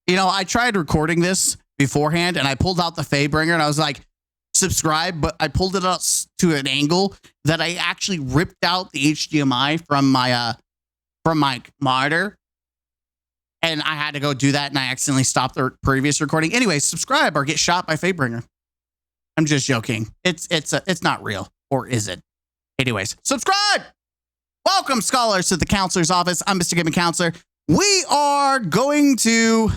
You know, I tried recording this beforehand and I pulled out the Fayebringer and I was like, subscribe, but I pulled it up to an angle that I actually ripped out the HDMI from my monitor. And I had to go do that and I accidentally stopped the previous recording. Anyway, subscribe or get shot by Fayebringer. I'm just joking. It's not real, or is it? Anyways, subscribe. Welcome, scholars, to the counselor's office. I'm Mr. Gaming Counselor. We are going to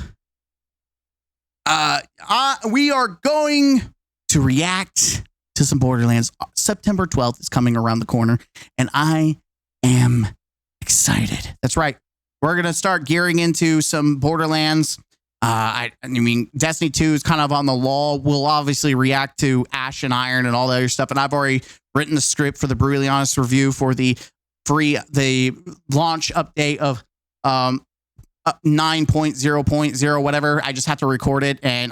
react to some Borderlands. September 12th is coming around the corner, and I am excited. That's right. We're going to start gearing into some Borderlands. I mean, Destiny 2 is kind of on the lull. We'll obviously react to Ash and Iron and all the other stuff, and I've already written the script for the Brutally Honest review for the launch update of 9.0.0 whatever. I just have to record it, and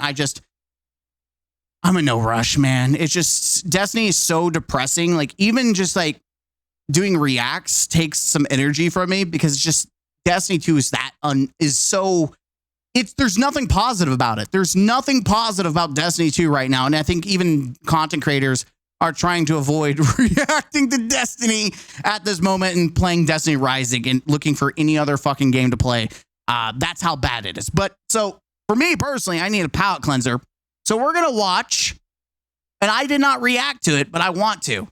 I'm in no rush, man. It's just, Destiny is so depressing. Like, even just like doing reacts takes some energy from me, because it's just, Destiny 2 there's nothing positive about it. There's nothing positive about Destiny 2 right now. And I think even content creators are trying to avoid reacting to Destiny at this moment and playing Destiny Rising and looking for any other fucking game to play. That's how bad it is. But so for me personally, I need a palate cleanser. So we're going to watch, and I did not react to it, but I want to,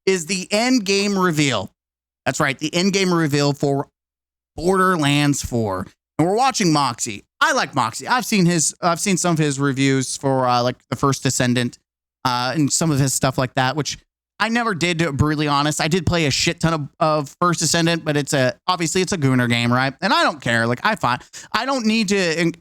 is the Endgame reveal. That's right. The Endgame reveal for Borderlands 4. And we're watching Moxsy. I like Moxsy. I've seen some of his reviews for like the First Descendant and some of his stuff like that, which I never did, to be brutally honest. I did play a shit ton of First Descendant, but obviously it's a Gooner game, right? And I don't care. Like, I don't need to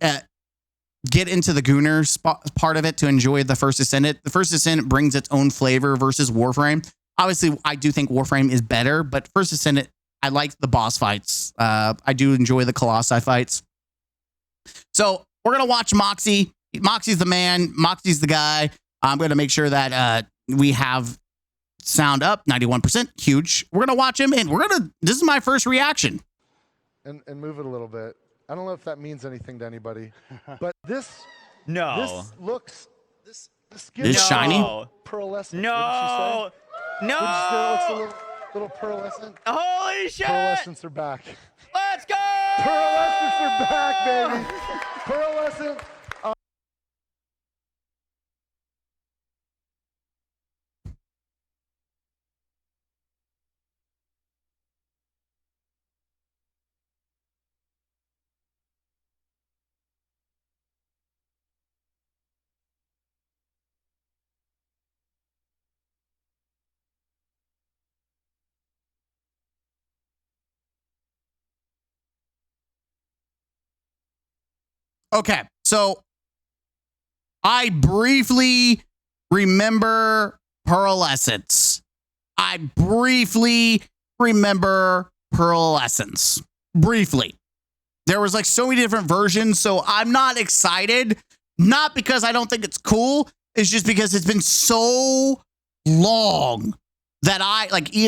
get into the Gooner part of it to enjoy the First Descendant. The First Descendant brings its own flavor versus Warframe. Obviously, I do think Warframe is better, but First Descendant, I like the boss fights. I do enjoy the Colossi fights. So we're going to watch Moxsy. Moxsy's the man. Moxsy's the guy. I'm going to make sure that we have sound up, 91%. Huge. We're going to watch him, and this is my first reaction. And move it a little bit. I don't know if that means anything to anybody, but this looks, this gives It's shiny? pearlescent. No. No. It looks a little pearlescent. Holy shit. Pearlescents are back. Let's go. Pearlescents are back, baby. Pearlescent. Okay, so I briefly remember Pearlescence. Briefly. There was like so many different versions, so I'm not excited. Not because I don't think it's cool. It's just because it's been so long that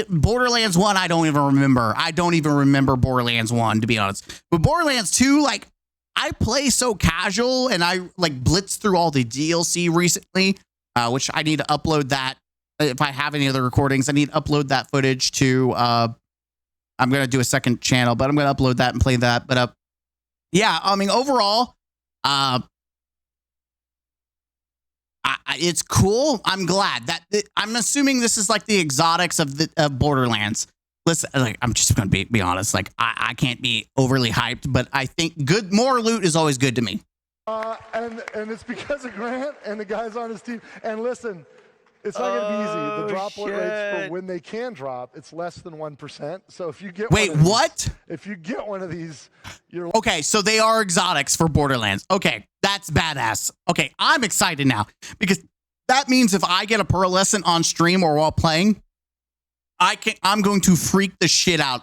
Borderlands 1, I don't even remember. I don't even remember Borderlands 1, to be honest. But Borderlands 2, like, I play so casual, and I like blitzed through all the DLC recently, which I need to upload that. If I have any other recordings, I need to upload that footage to, I'm going to do a second channel, but I'm going to upload that and play that. But yeah, I mean, overall, it's cool. I'm glad that I'm assuming this is like the exotics of Borderlands. Listen, like, I'm just going to be honest. Like, I can't be overly hyped, but I think more loot is always good to me. And it's because of Grant and the guys on his team. And listen, it's not going to be easy. The drop rates for when they can drop, it's less than 1%. So if you get if you get one of these, you're okay. So they are exotics for Borderlands. Okay, that's badass. Okay, I'm excited now, because that means if I get a pearlescent on stream or while playing, I'm going to freak the shit out.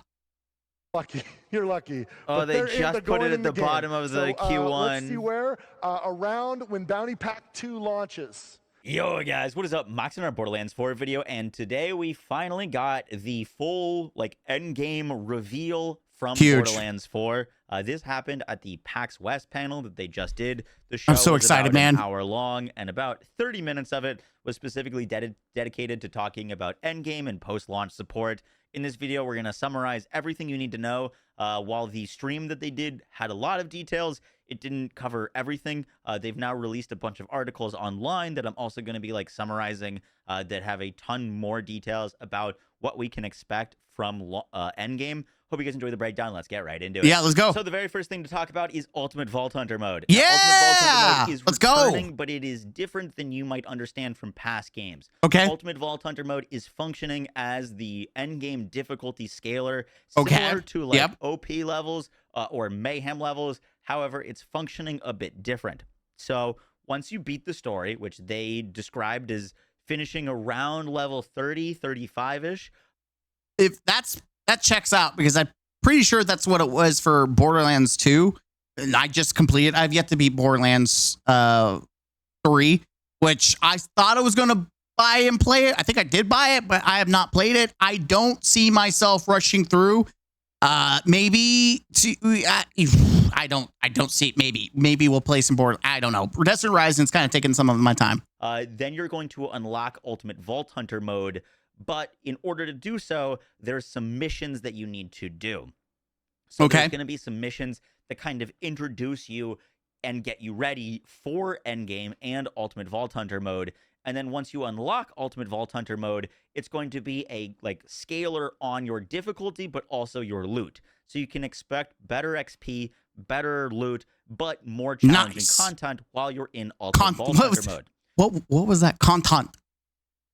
Lucky. You're lucky. Oh, they just put it at the bottom of the Q1. Let's see where. Around when Bounty Pack 2 launches. Yo, guys, what is up? Moxsy in our Borderlands 4 video, and today we finally got the full, like, endgame reveal from Borderlands 4. This happened at the PAX West panel that they just did. The show I'm so was excited, about man. an hour long, and about 30 minutes of it was specifically dedicated to talking about Endgame and post-launch support. In this video, we're going to summarize everything you need to know. While the stream that they did had a lot of details, it didn't cover everything. They've now released a bunch of articles online that I'm also going to be summarizing that have a ton more details about what we can expect from Endgame. Hope you guys enjoy the breakdown. Let's get right into it. Yeah, let's go. So the very first thing to talk about is Ultimate Vault Hunter mode. Yeah, Ultimate Vault Hunter mode is let's returning, go. but it is different than you might understand from past games. Okay. Ultimate Vault Hunter mode is functioning as the Endgame difficulty scaler, similar to OP levels or Mayhem levels. However, it's functioning a bit different. So once you beat the story, which they described as finishing around level 30, 35-ish. If that checks out, because I'm pretty sure that's what it was for Borderlands 2. And I just completed. I've yet to beat Borderlands 3, which I thought I was going to buy and play it. I think I did buy it, but I have not played it. I don't see myself rushing through. Maybe I don't see it. Maybe we'll play some Borderlands. I don't know. Destiny Horizon's kind of taking some of my time. Then you're going to unlock Ultimate Vault Hunter mode. But in order to do so, there's some missions that you need to do. So there's going to be some missions that kind of introduce you and get you ready for Endgame and Ultimate Vault Hunter mode. And then once you unlock Ultimate Vault Hunter mode, it's going to be a scaler on your difficulty, but also your loot. So you can expect better XP, better loot, but more challenging content while you're in Ultimate Vault Hunter mode. What was that content?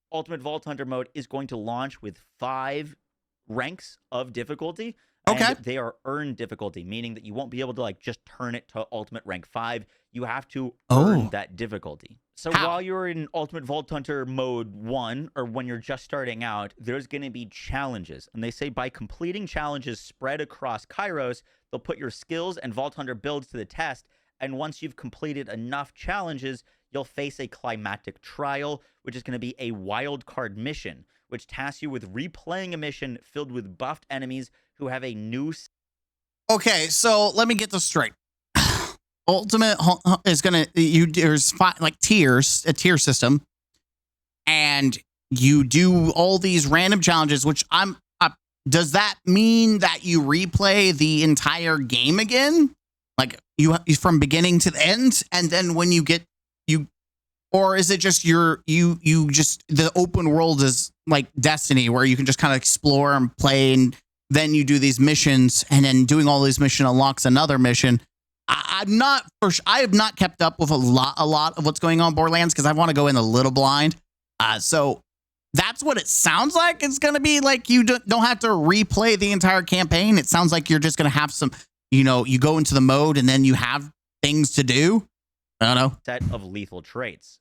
Ultimate Vault Hunter mode is going to launch with 5 ranks of difficulty. Okay. And they are earned difficulty, meaning that you won't be able to just turn it to Ultimate Rank 5. You have to earn that difficulty. So while you're in Ultimate Vault Hunter mode 1, or when you're just starting out, there's going to be challenges. And they say by completing challenges spread across Kairos, they'll put your skills and Vault Hunter builds to the test. And once you've completed enough challenges, you'll face a climactic trial, which is going to be a wild card mission, which tasks you with replaying a mission filled with buffed enemies who have a new... Okay, so let me get this straight. Ultimate is going to... There's tiers, a tier system, and you do all these random challenges, which does that mean that you replay the entire game again? You from beginning to the end, and then when you get... Or is it just the open world is like Destiny, where you can just kind of explore and play, and then you do these missions, and then doing all these missions unlocks another mission? I have not kept up with a lot of what's going on in Borderlands, because I want to go in a little blind. So that's what it sounds like. It's going to be like you don't have to replay the entire campaign. It sounds like you're just going to have some, you go into the mode and then you have things to do. I don't know. Set of lethal traits.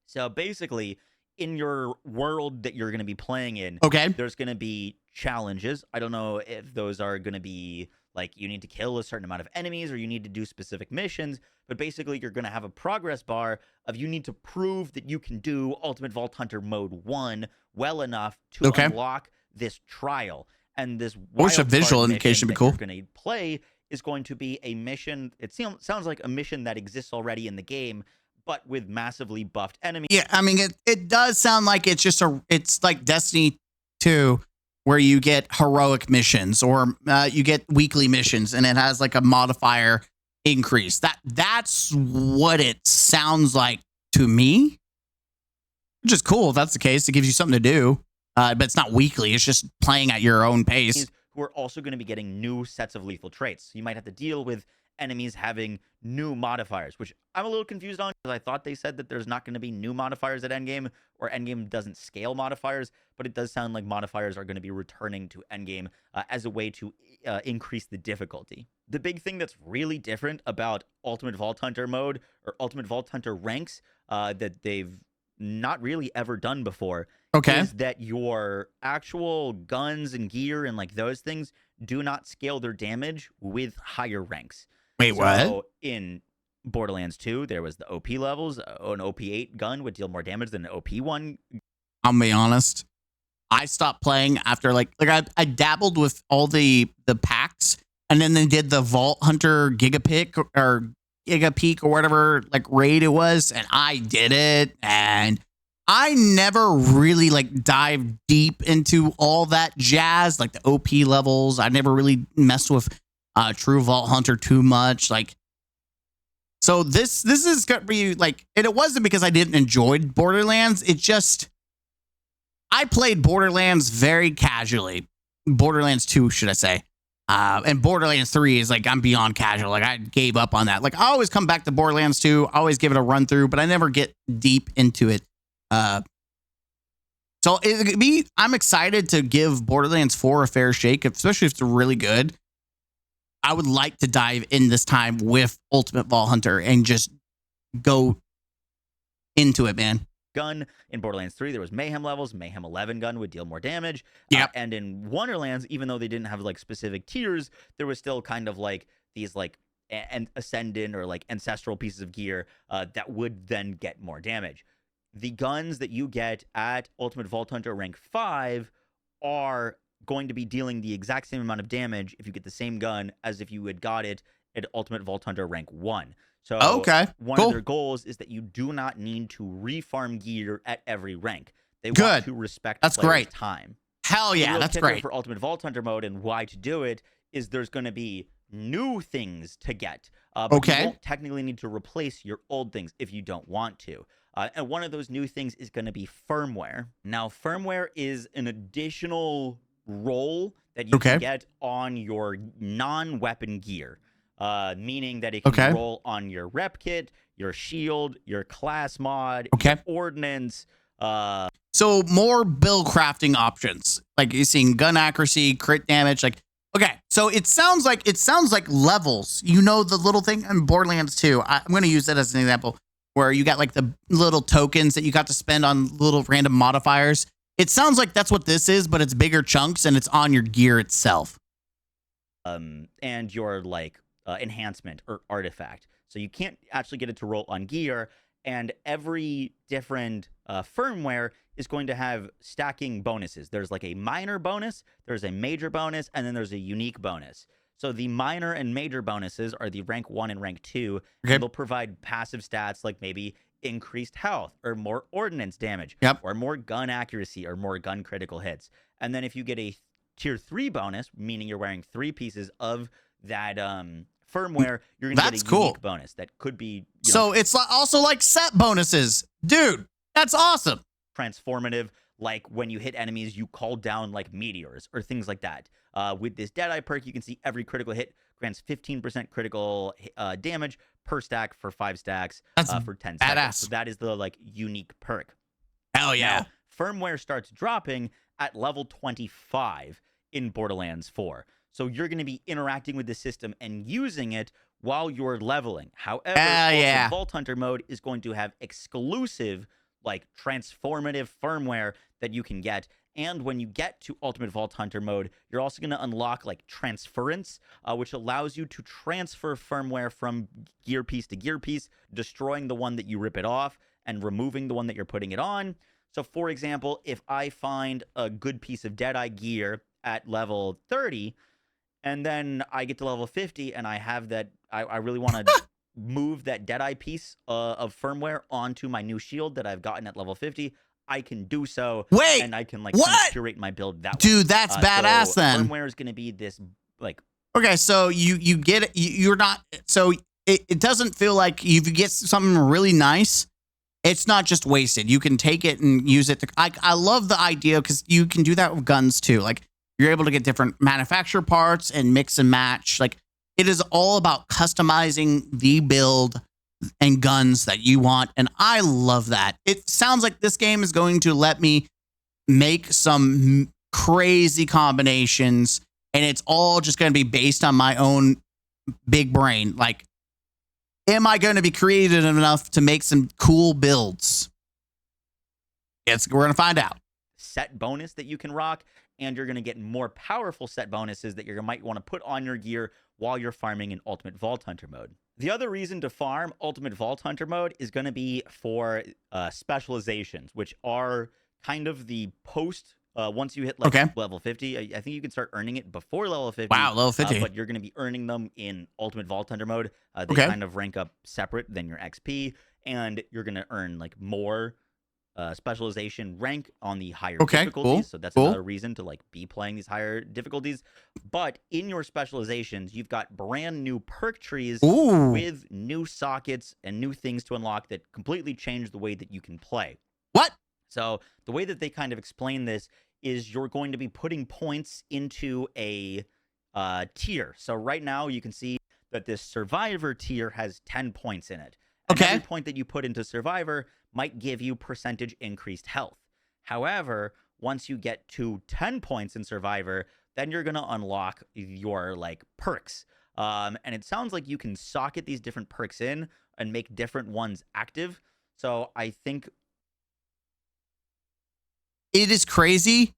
So basically, in your world that you're going to be playing in, there's going to be challenges. I don't know if those are going to be you need to kill a certain amount of enemies or you need to do specific missions, but basically you're going to have a progress bar of you need to prove that you can do Ultimate Vault Hunter mode 1 well enough to unlock this trial. And this wish a visual indication would be cool. You're going to play is going to be a mission. It sounds like a mission that exists already in the game, but with massively buffed enemies. Yeah, I mean, it does sound like it's like Destiny 2, where you get heroic missions or you get weekly missions, and it has a modifier increase. That's what it sounds like to me, which is cool if that's the case. It gives you something to do, but it's not weekly. It's just playing at your own pace. Who are also going to be getting new sets of lethal traits. So you might have to deal with enemies having new modifiers, which I'm a little confused on, because I thought they said that there's not going to be new modifiers at Endgame, or Endgame doesn't scale modifiers, but it does sound like modifiers are going to be returning to Endgame as a way to increase the difficulty. The big thing that's really different about Ultimate Vault Hunter mode, or Ultimate Vault Hunter ranks, that they've not really ever done before, is that your actual guns and gear and those things do not scale their damage with higher ranks. Wait, what? In Borderlands 2, there was the OP levels. An OP8 gun would deal more damage than an OP1. I'll be honest. I stopped playing after I dabbled with all the packs, and then they did the Vault Hunter Gigapick or Gigapeak or whatever like raid it was, and I did it, and I never really like dived deep into all that jazz, like the OP levels. I never really messed with True Vault Hunter too much, like. So this is gonna be like, and it wasn't because I didn't enjoy Borderlands. It just I played Borderlands very casually. Borderlands 2, should I say? And Borderlands 3 is like I'm beyond casual. Like I gave up on that. Like I always come back to Borderlands 2, I always give it a run through, but I never get deep into it. So I'm excited to give Borderlands 4 a fair shake, especially if it's really good. I would like to dive in this time with Ultimate Vault Hunter and just go into it, man. Gun in Borderlands 3, there was Mayhem levels. Mayhem 11 gun would deal more damage. Yep. And in Wonderlands, even though they didn't have like specific tiers, there was still kind of like these like and Ascendant or like ancestral pieces of gear that would then get more damage. The guns that you get at Ultimate Vault Hunter rank 5 are going to be dealing the exact same amount of damage if you get the same gun as if you had got it at Ultimate Vault Hunter rank 1. So one of their goals is that you do not need to refarm gear at every rank. They want to respect players' time. Hell yeah, that's great. For Ultimate Vault Hunter mode and why to do it is there's going to be new things to get. But you won't technically need to replace your old things if you don't want to. And one of those new things is going to be firmware. Now, firmware is an additional role that you can get on your non-weapon gear, meaning that it can roll on your rep kit, your shield, your class mod, your ordnance. So more build crafting options, like you're seeing gun accuracy, crit damage. Like, so it sounds like levels. You know, the little thing in Borderlands 2. I'm going to use that as an example, where you got like the little tokens that you got to spend on little random modifiers. It sounds like that's what this is, but it's bigger chunks and it's on your gear itself. And your like enhancement or artifact. So you can't actually get it to roll on gear, and every different firmware is going to have stacking bonuses. There's like a minor bonus, there's a major bonus, and then there's a unique bonus. So the minor and major bonuses are the rank 1 and rank 2. And they'll provide passive stats like maybe increased health or more ordnance damage or more gun accuracy or more gun critical hits. And then if you get a tier 3 bonus, meaning you're wearing 3 pieces of that firmware, you're going to get a unique bonus that could be so it's also like set bonuses. Dude, that's awesome. Transformative, like when you hit enemies, you call down like meteors or things like that. With this Deadeye perk, you can see every critical hit grants 15% critical damage per stack for 5 stacks for 10 seconds. So that is the like unique perk. Hell yeah. Now, firmware starts dropping at level 25 in Borderlands 4. So you're going to be interacting with the system and using it while you're leveling. However, Vault Hunter mode is going to have exclusive like transformative firmware that you can get. And when you get to Ultimate Vault Hunter mode, you're also going to unlock like transference, which allows you to transfer firmware from gear piece to gear piece, destroying the one that you rip it off and removing the one that you're putting it on. So for example, if I find a good piece of Deadeye gear at level 30, and then I get to level 50 and I have that, I really want to move that Deadeye piece of firmware onto my new shield that I've gotten at level 50, I can do so. And I can like kind of curate my build that way. Dude, that's badass then. Firmware is going to be this like. So you get it. You're not. So it doesn't feel like if you get something really nice, it's not just wasted. You can take it and use it. I love the idea because you can do that with guns too. Like you're able to get different manufacturer parts and mix and match. Like it is all about customizing the build and guns that you want, and I love that. It sounds like this game is going to let me make some crazy combinations, and it's all just going to be based on my own big brain. Like, am I going to be creative enough to make some cool builds? We're going to find out. Set bonus that you can rock, and you're going to get more powerful set bonuses that you might want to put on your gear while you're farming in Ultimate Vault Hunter mode. The other reason to farm Ultimate Vault Hunter mode is going to be for specializations, which are kind of the post Once you hit like level 50, I think you can start earning it before level 50. Wow, level 50. But you're going to be earning them in Ultimate Vault Hunter mode. They kind of rank up separate than your XP, and you're going to earn like more specialization rank on the higher difficulties. So that's another reason to like be playing these higher difficulties. But in your specializations, you've got brand new perk trees with new sockets and new things to unlock that completely change the way that you can play. What? So the way that they kind of explain this is you're going to be putting points into a tier. So right now you can see that this Survivor tier has 10 points in it. And every point that you put into Survivor might give you percentage increased health. However, once you get to 10 points in Survivor, then you're going to unlock your like perks. And it sounds like you can socket these different perks in and make different ones active. So I think it is crazy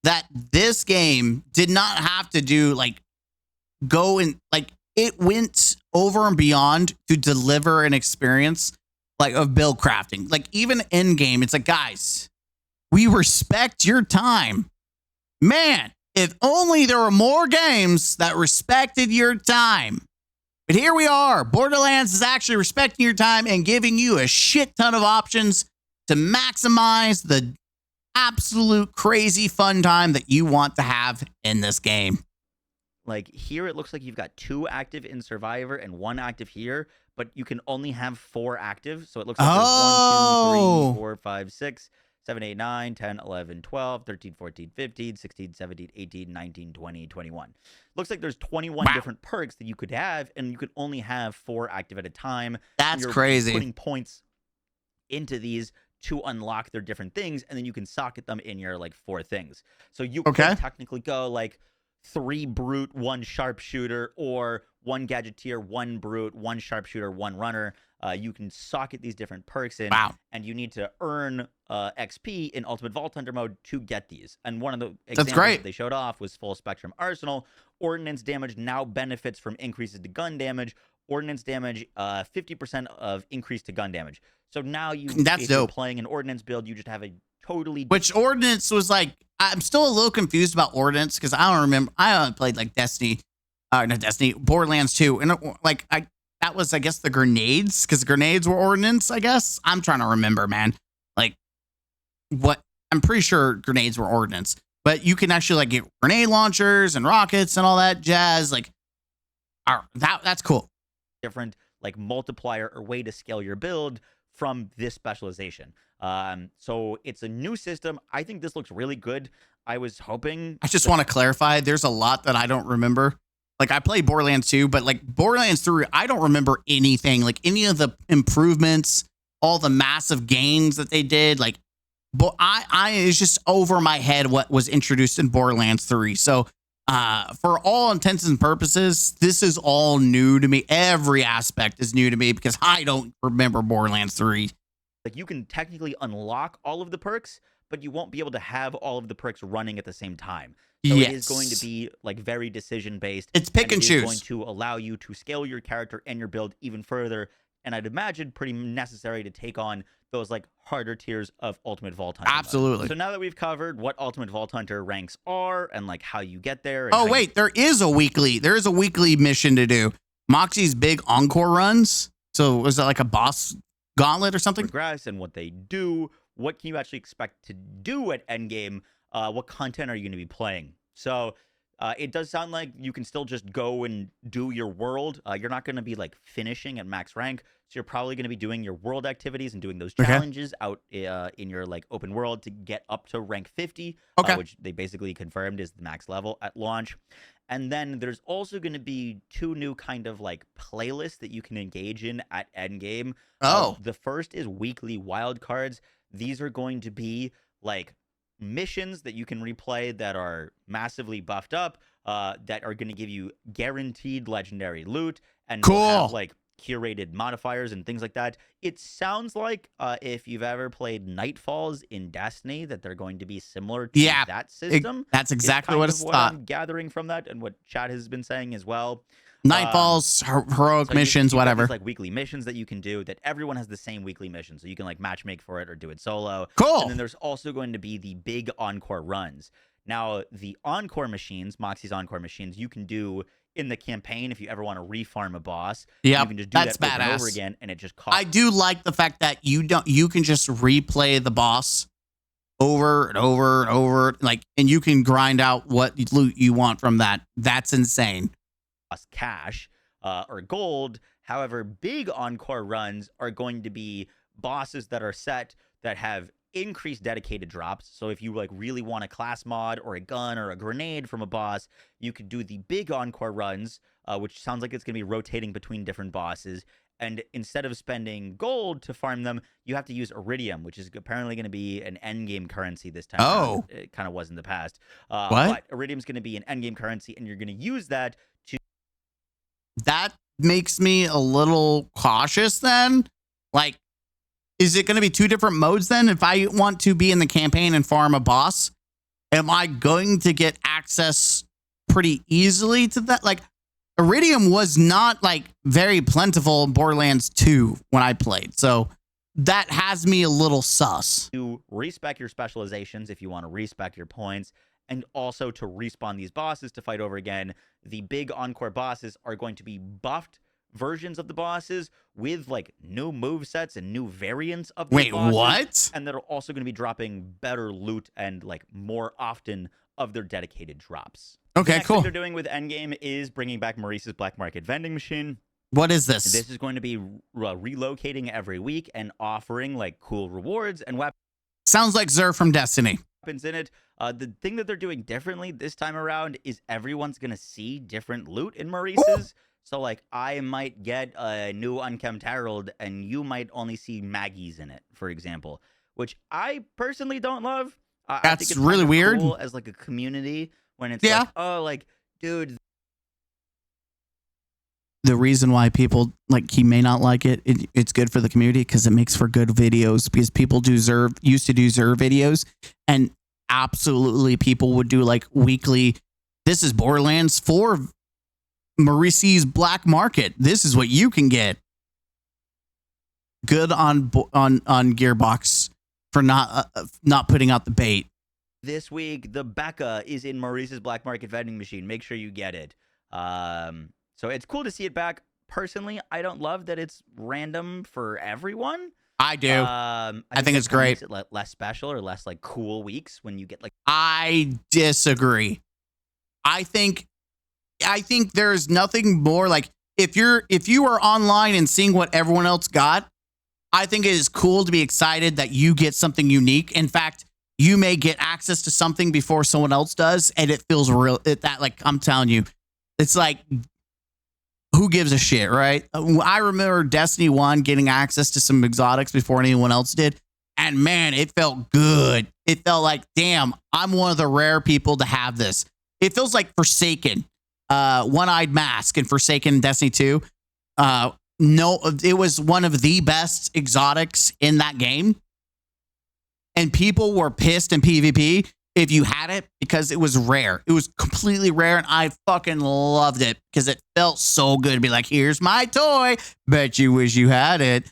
that this game did not have to do like go and like it went over and beyond to deliver an experience like of build crafting. Like even Endgame, it's like, guys, we respect your time. Man, if only there were more games that respected your time. But here we are. Borderlands is actually respecting your time and giving you a shit ton of options to maximize the absolute crazy fun time that you want to have in this game. Like here, it looks like you've got 2 active in Survivor and 1 active here, but you can only have 4 active. So it looks like there's 1, 2, 3, 4, 5, 6, 7, 8, 9, 10, 11, 12, 13, 14, 15, 16, 17, 18, 19, 20, 21. Looks like there's 21 different perks that you could have, and you could only have 4 active at a time. That's crazy. Putting points into these to unlock their different things, and then you can socket them in your like 4 things. So you could technically go like 3 brute, 1 sharpshooter, or 1 gadgeteer, 1 brute, 1 sharpshooter, 1 runner. You can socket these different perks in, and you need to earn XP in Ultimate Vault Hunter mode to get these. And one of the examples that they showed off was Full Spectrum Arsenal. Ordnance damage now benefits from increases to gun damage. Ordnance damage, 50% of increase to gun damage. So now if you're playing an Ordnance build, you just have a totally... Which Ordnance was like... I'm still a little confused about Ordnance because I don't remember. I haven't played like Borderlands 2. And like that was, I guess, the grenades because grenades were Ordnance, I guess. I'm trying to remember, man. Like what? I'm pretty sure grenades were Ordnance. But you can actually like get grenade launchers and rockets and all that jazz. Like that's cool. Different like multiplier or way to scale your build from this specialization. So it's a new system. I think this looks really good. I was hoping... I just want to clarify, there's a lot that I don't remember. Like, I played Borderlands 2, but, like, Borderlands 3, I don't remember anything. Like, any of the improvements, all the massive gains that they did. Like, but it's just over my head what was introduced in Borderlands 3. So, for all intents and purposes, this is all new to me. Every aspect is new to me because I don't remember Borderlands 3. Like, you can technically unlock all of the perks, but you won't be able to have all of the perks running at the same time. So it is going to be like very decision based. It's pick and choose. It's going to allow you to scale your character and your build even further. And I'd imagine pretty necessary to take on those like harder tiers of Ultimate Vault Hunter. Absolutely. So now that we've covered what Ultimate Vault Hunter ranks are and like how you get there. Oh wait, there is a weekly mission to do. Moxsy's big encore runs. So was that like a boss gauntlet or something? Progress and what they do. What can you actually expect to do at Endgame? What content are you going to be playing? So it does sound like you can still just go and do your world. You're not going to be like finishing at max rank. So you're probably going to be doing your world activities and doing those challenges out in your like open world to get up to rank 50, which they basically confirmed is the max level at launch. And then there's also going to be 2 new kind of like playlists that you can engage in at Endgame. The first is weekly wildcards. These are going to be like missions that you can replay that are massively buffed up, that are going to give you guaranteed legendary loot and have like curated modifiers and things like that. It sounds like if you've ever played Nightfalls in Destiny, that they're going to be similar to that system. That's exactly what I'm gathering from that, and what Chad has been saying as well. Nightfalls, heroic missions, whatever. These, like, weekly missions that you can do, that everyone has the same weekly mission, so you can like matchmake for it or do it solo. Cool. And then there's also going to be the big encore runs. Now, the encore machines, Moxsy's encore machines, you can do in the campaign if you ever want to refarm a boss. Yeah, you can just do that's that badass. over and over again, and it just costs. I do like the fact that you can just replay the boss over and over and over, like, and you can grind out what loot you want from that. That's insane. Cash or gold. However, big encore runs are going to be bosses that are set that have increased dedicated drops. So if you like really want a class mod or a gun or a grenade from a boss, you could do the big encore runs, which sounds like it's going to be rotating between different bosses. And instead of spending gold to farm them, you have to use iridium, which is apparently going to be an endgame currency this time. Oh, it kind of was in the past. What? But iridium is going to be an endgame currency, and you're going to use that to. That makes me a little cautious then. Like, is it going to be two different modes then? If I want to be in the campaign and farm a boss, am I going to get access pretty easily to that? Like, iridium was not like very plentiful in Borderlands 2 when I played. So that has me a little sus. To respec your specializations if you want to respec your points, and also to respawn these bosses to fight over again. The big encore bosses are going to be buffed versions of the bosses with like new movesets and new variants of the bosses. Wait, what? And they're also going to be dropping better loot and like more often of their dedicated drops. Okay, the next cool. thing they're doing with Endgame is bringing back Maurice's Black Market vending machine. What is this? This is going to be relocating every week and offering like cool rewards and weapons. Sounds like Xur from Destiny. In it. The thing that they're doing differently this time around is everyone's going to see different loot in Maurice's. Ooh. So, like, I might get a new Unkempt Herald, and you might only see Maggie's in it, for example, which I personally don't love. That's I think it's really weird. Cool as, like, a community when it's like, oh, like, dude. The reason why people, like, he may not like it, it's good for the community because it makes for good videos, because people used to do Xur videos, and absolutely people would do, like, weekly, this is Borderlands 4 Maurice's Black Market. This is what you can get. Good on Gearbox for not putting out the bait. This week, the Becca is in Maurice's Black Market vending machine. Make sure you get it. So it's cool to see it back. Personally, I don't love that it's random for everyone. I do. I think it's great. Makes it less special or less like cool weeks when you get like. I disagree. I think there's nothing more like if you are online and seeing what everyone else got, I think it is cool to be excited that you get something unique. In fact, you may get access to something before someone else does, and it feels real. Like I'm telling you, it's like, who gives a shit, right? I remember Destiny 1 getting access to some exotics before anyone else did, and man, it felt good. It felt like, damn, I'm one of the rare people to have this. It feels like Forsaken. One-Eyed Mask and Forsaken Destiny 2. No, it was one of the best exotics in that game. And people were pissed in PvP if you had it because it was rare. It was completely rare, and I fucking loved it because it felt so good to be like, here's my toy. Bet you wish you had it.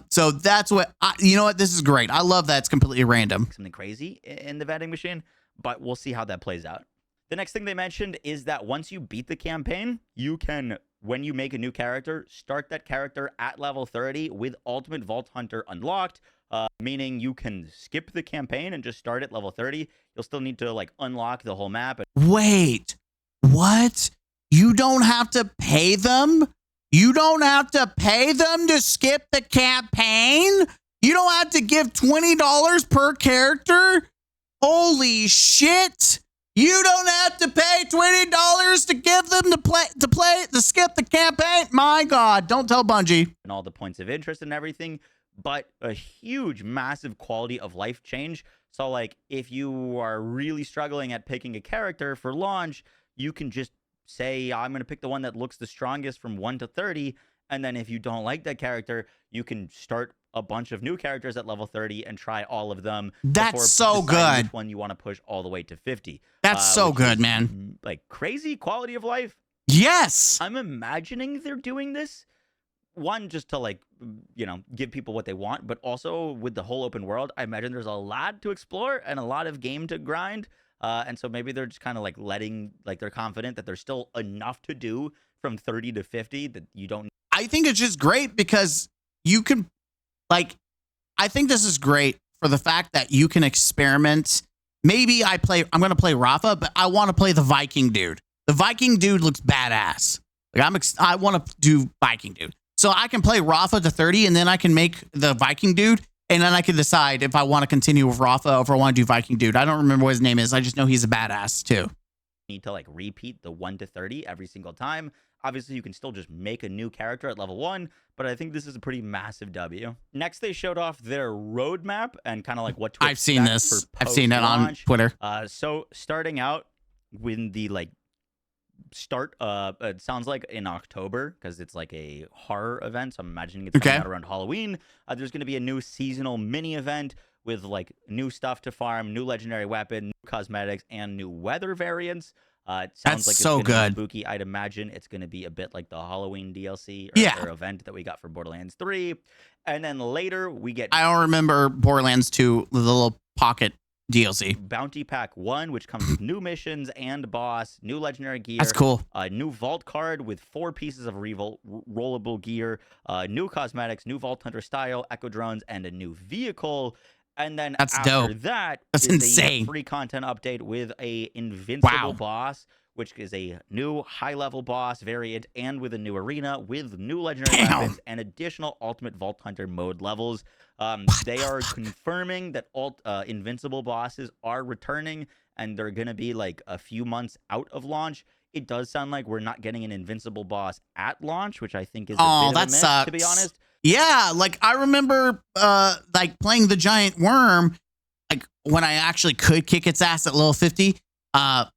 So that's what, you know what? This is great. I love that it's completely random. Something crazy in the vending machine, but we'll see how that plays out. The next thing they mentioned is that once you beat the campaign, you can, when you make a new character, start that character at level 30 with Ultimate Vault Hunter unlocked, meaning you can skip the campaign and just start at level 30. You'll still need to like unlock the whole map. Wait, what? You don't have to pay them? You don't have to pay them to skip the campaign? You don't have to give $20 per character? Holy shit! You don't have to pay $20 to give them to skip the campaign. My God, don't tell Bungie. And all the points of interest and everything, but a huge, massive quality of life change. So like if you are really struggling at picking a character for launch, you can just say, I'm going to pick the one that looks the strongest from 1 to 30. And then if you don't like that character, you can start a bunch of new characters at level 30 and try all of them. That's so deciding good. Which one you want to push all the way to 50. That's so which good, is, man. Like crazy quality of life. Yes. I'm imagining they're doing this. One, just to like, give people what they want, but also with the whole open world, I imagine there's a lot to explore and a lot of game to grind. And so maybe they're just kind of like they're confident that there's still enough to do from 30 to 50 that you don't. I think it's just great because you can, I think this is great for the fact that you can experiment. Maybe I'm going to play Rafa, but I want to play the Viking dude. The Viking dude looks badass. I want to do Viking dude. So I can play Rafa to 30 and then I can make the Viking dude. And then I can decide if I want to continue with Rafa or if I want to do Viking dude. I don't remember what his name is. I just know he's a badass too. Need to like repeat the 1 to 30 every single time. Obviously, you can still just make a new character at level 1, but I think this is a pretty massive W. Next, they showed off their roadmap and kind of like what to I've seen this. I've seen it on Twitter. So starting out when the start, it sounds like in October because it's like a horror event. So I'm imagining it's coming out around Halloween. There's going to be a new seasonal mini event with like new stuff to farm, new legendary weapon, new cosmetics, and new weather variants. It sounds like it's so gonna good. Be spooky. I'd imagine it's going to be a bit like the Halloween DLC or event that we got for Borderlands 3. And then later we get... I don't remember Borderlands 2, the little pocket DLC. Bounty Pack 1, which comes with new missions and boss, new legendary gear. That's cool. A new vault card with 4 pieces of rollable gear, new cosmetics, new Vault Hunter style, echo drones, and a new vehicle. And then after that, that's insane. A free content update with a invincible boss, which is a new high-level boss variant, and with a new arena with new legendary weapons and additional Ultimate Vault Hunter mode levels. They are confirming that invincible bosses are returning, and they're going to be like a few months out of launch. It does sound like we're not getting an invincible boss at launch, which I think is a bit of a miss, to be honest. Yeah, like I remember playing the giant worm, like when I actually could kick its ass at level 50. Man,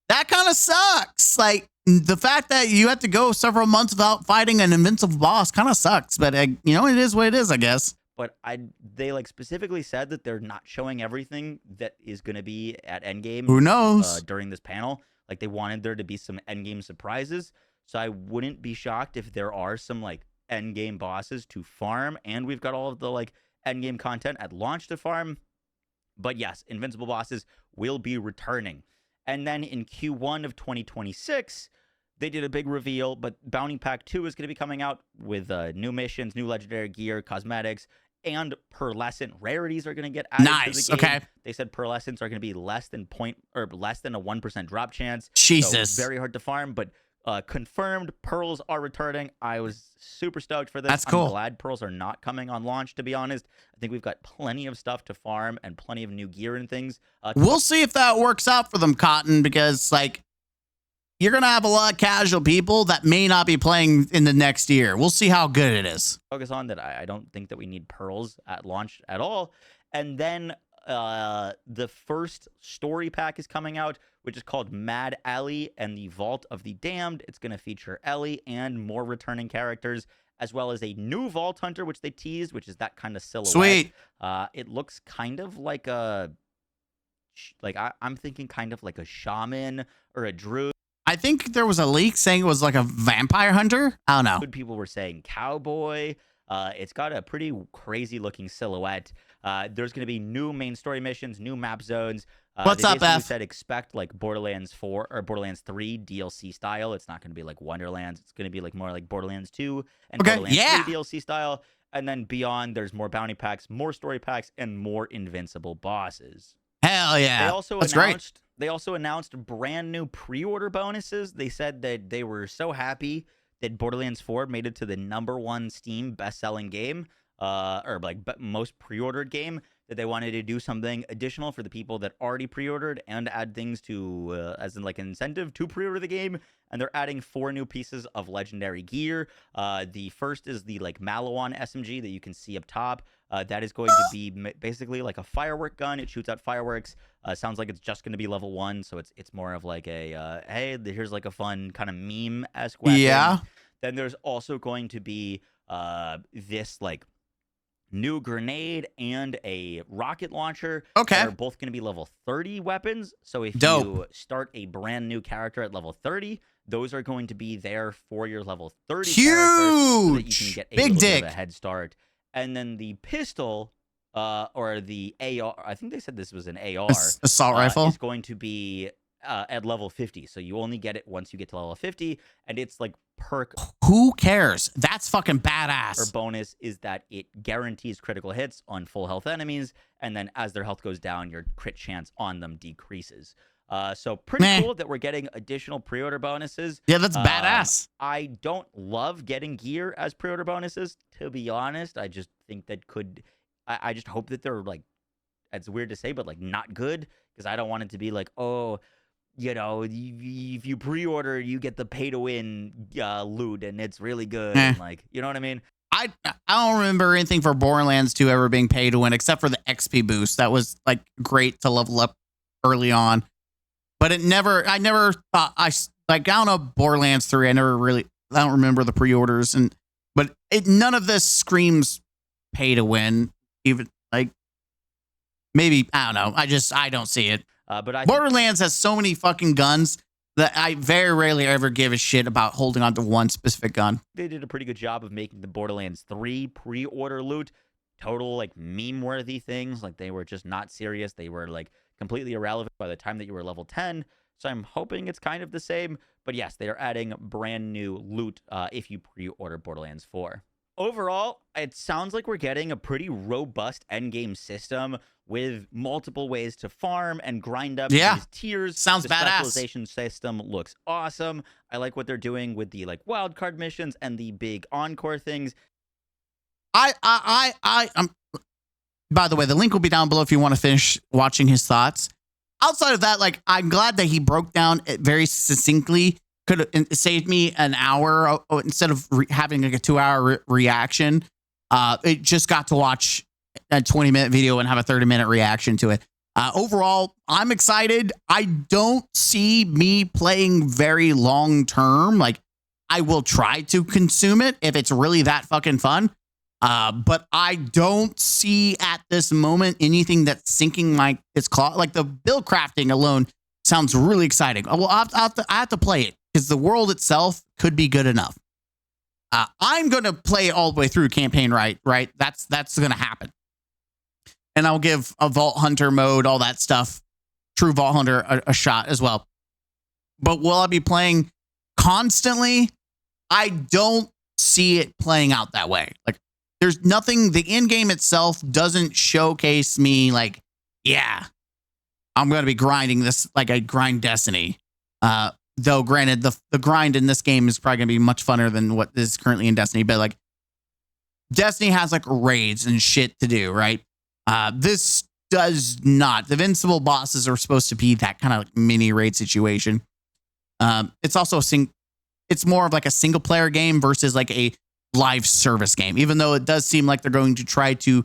that kind of sucks. Like the fact that you have to go several months without fighting an invincible boss kind of sucks, but it is what it is, I guess. But they like specifically said that they're not showing everything that is going to be at Endgame. Who knows? During this panel, like they wanted there to be some Endgame surprises. So I wouldn't be shocked if there are some like Endgame bosses to farm, and we've got all of the like Endgame content at launch to farm. But yes, invincible bosses will be returning. And then in Q1 of 2026, they did a big reveal, but Bounty Pack 2 is going to be coming out with new missions, new legendary gear, cosmetics, and pearlescent rarities are going to get added to the game. Okay. They said pearlescents are going to be less than a 1% drop chance. Jesus. So very hard to farm, but confirmed pearls are returning. I was super stoked for this. That's cool. I'm glad pearls are not coming on launch, to be honest. I think we've got plenty of stuff to farm and plenty of new gear and things. We'll see if that works out for them, Cotton, because like you're going to have a lot of casual people that may not be playing in the next year. We'll see how good it is. Focus on that. I don't think that we need pearls at launch at all. And then the first story pack is coming out, which is called Mad Ellie and the Vault of the Damned. It's going to feature Ellie and more returning characters, as well as a new Vault Hunter, which they teased, which is that kind of silhouette. Sweet. It looks kind of like I'm thinking kind of like a shaman or a druid. I think there was a leak saying it was like a vampire hunter. I don't know. People were saying cowboy. It's got a pretty crazy looking silhouette. There's going to be new main story missions, new map zones. What's up, F? Said expect like Borderlands 4 or Borderlands 3 DLC style. It's not going to be like Wonderlands. It's going to be like more like Borderlands 2 and Borderlands 3 DLC style. And then beyond, there's more bounty packs, more story packs, and more invincible bosses. Hell yeah. They also announced brand new pre-order bonuses. They said that they were so happy that Borderlands 4 made it to the #1 Steam best-selling game, or like most pre-ordered game, that they wanted to do something additional for the people that already pre-ordered and add things to, as in like an incentive to pre-order the game. And they're adding 4 new pieces of legendary gear. The first is the like Malawan SMG that you can see up top. That is going to be basically like a firework gun. It shoots out fireworks. Sounds like it's just going to be level 1, so it's more of like a hey, here's like a fun kind of meme-esque weapon. Yeah. Then there's also going to be this like new grenade and a rocket launcher. Okay. They're both going to be level 30 weapons. So if you start a brand new character at level 30, those are going to be there for your level 30 character so that you can get a little bit of a head start. And then the pistol or the AR, I think they said this was an AR. Assault rifle? Is going to be at level 50. So you only get it once you get to level 50. And it's like perk. Who cares? That's fucking badass. Or bonus is that it guarantees critical hits on full health enemies. And then as their health goes down, your crit chance on them decreases. So pretty cool that we're getting additional pre-order bonuses. Yeah, that's badass. I don't love getting gear as pre-order bonuses, to be honest. I just think that I just hope that they're like, it's weird to say, but like not good, because I don't want it to be like, oh, you know, if you pre-order, you get the pay-to-win loot, and it's really good. And like, you know what I mean? I don't remember anything for Borderlands 2 ever being pay to win, except for the XP boost. That was like great to level up early on. But I never thought, I don't know, Borderlands 3, I don't remember the pre-orders, but none of this screams pay to win. Even like, maybe, I don't know. I don't see it. But Borderlands has so many fucking guns that I very rarely ever give a shit about holding on to one specific gun. They did a pretty good job of making the Borderlands 3 pre-order loot total like meme-worthy things. Like they were just not serious. They were like completely irrelevant by the time that you were level 10. So I'm hoping it's kind of the same. But yes, they are adding brand new loot if you pre-order Borderlands 4. Overall, it sounds like we're getting a pretty robust endgame system with multiple ways to farm and grind up these tiers. Sounds the badass. Specialization system looks awesome. I like what they're doing with the like wildcard missions and the big encore things. By the way, the link will be down below if you want to finish watching his thoughts. Outside of that, like, I'm glad that he broke down it very succinctly. Could have saved me an hour instead of having like a 2-hour reaction. It just got to watch a 20-minute video and have a 30-minute reaction to it. Overall, I'm excited. I don't see me playing very long term. Like, I will try to consume it if it's really that fucking fun. But I don't see at this moment anything that's sinking its claw. Like the build crafting alone sounds really exciting. Well, I have to play it because the world itself could be good enough. I'm going to play it all the way through campaign, right? That's going to happen. And I'll give a Vault Hunter mode, all that stuff, True Vault Hunter a shot as well. But will I be playing constantly? I don't see it playing out that way. Like, there's nothing, the end game itself doesn't showcase me like, yeah, I'm going to be grinding this like I grind Destiny. Though granted, the grind in this game is probably going to be much funner than what is currently in Destiny. But like, Destiny has like raids and shit to do, right? This does not. The Invincible bosses are supposed to be that kind of like mini raid situation. It's also it's more of like a single player game versus like a live service game, even though it does seem like they're going to try to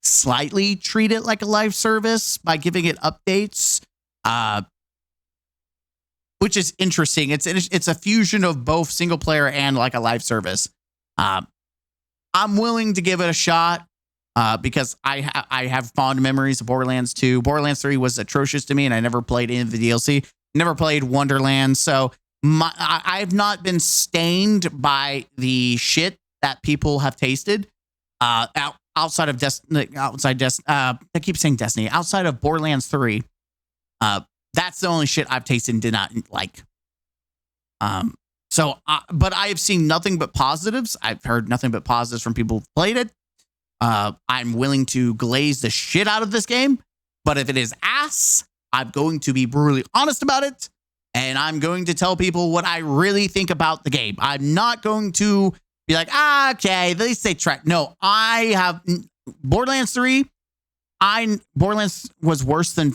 slightly treat it like a live service by giving it updates, which is interesting. It's a fusion of both single player and like a live service. I'm willing to give it a shot because I have fond memories of Borderlands 2. Borderlands 3 was atrocious to me, and I never played any of the DLC. Never played Wonderlands, so I've not been stained by the shit that people have tasted outside of Destiny. I keep saying Destiny. Outside of Borderlands 3, that's the only shit I've tasted and did not like. But I have seen nothing but positives. I've heard nothing but positives from people who've played it. I'm willing to glaze the shit out of this game, but if it is ass, I'm going to be brutally honest about it. And I'm going to tell people what I really think about the game. I'm not going to be like, okay, at least they tried. No, I have Borderlands 3. Borderlands was worse than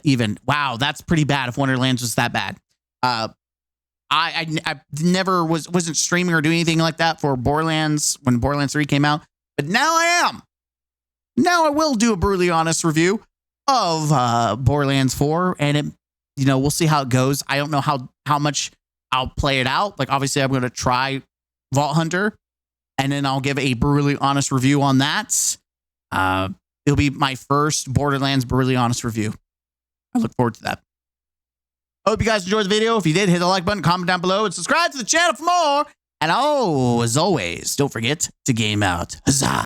even. Wow, that's pretty bad if Wonderlands was that bad. I never wasn't streaming or doing anything like that for Borderlands when Borderlands 3 came out. But now I am. Now I will do a brutally honest review of Borderlands 4, and we'll see how it goes. I don't know how much I'll play it out. Like, obviously, I'm going to try Vault Hunter, and then I'll give a brutally honest review on that. It'll be my first Borderlands brutally honest review. I look forward to that. Hope you guys enjoyed the video. If you did, hit the like button, comment down below, and subscribe to the channel for more. And as always, don't forget to game out. Huzzah!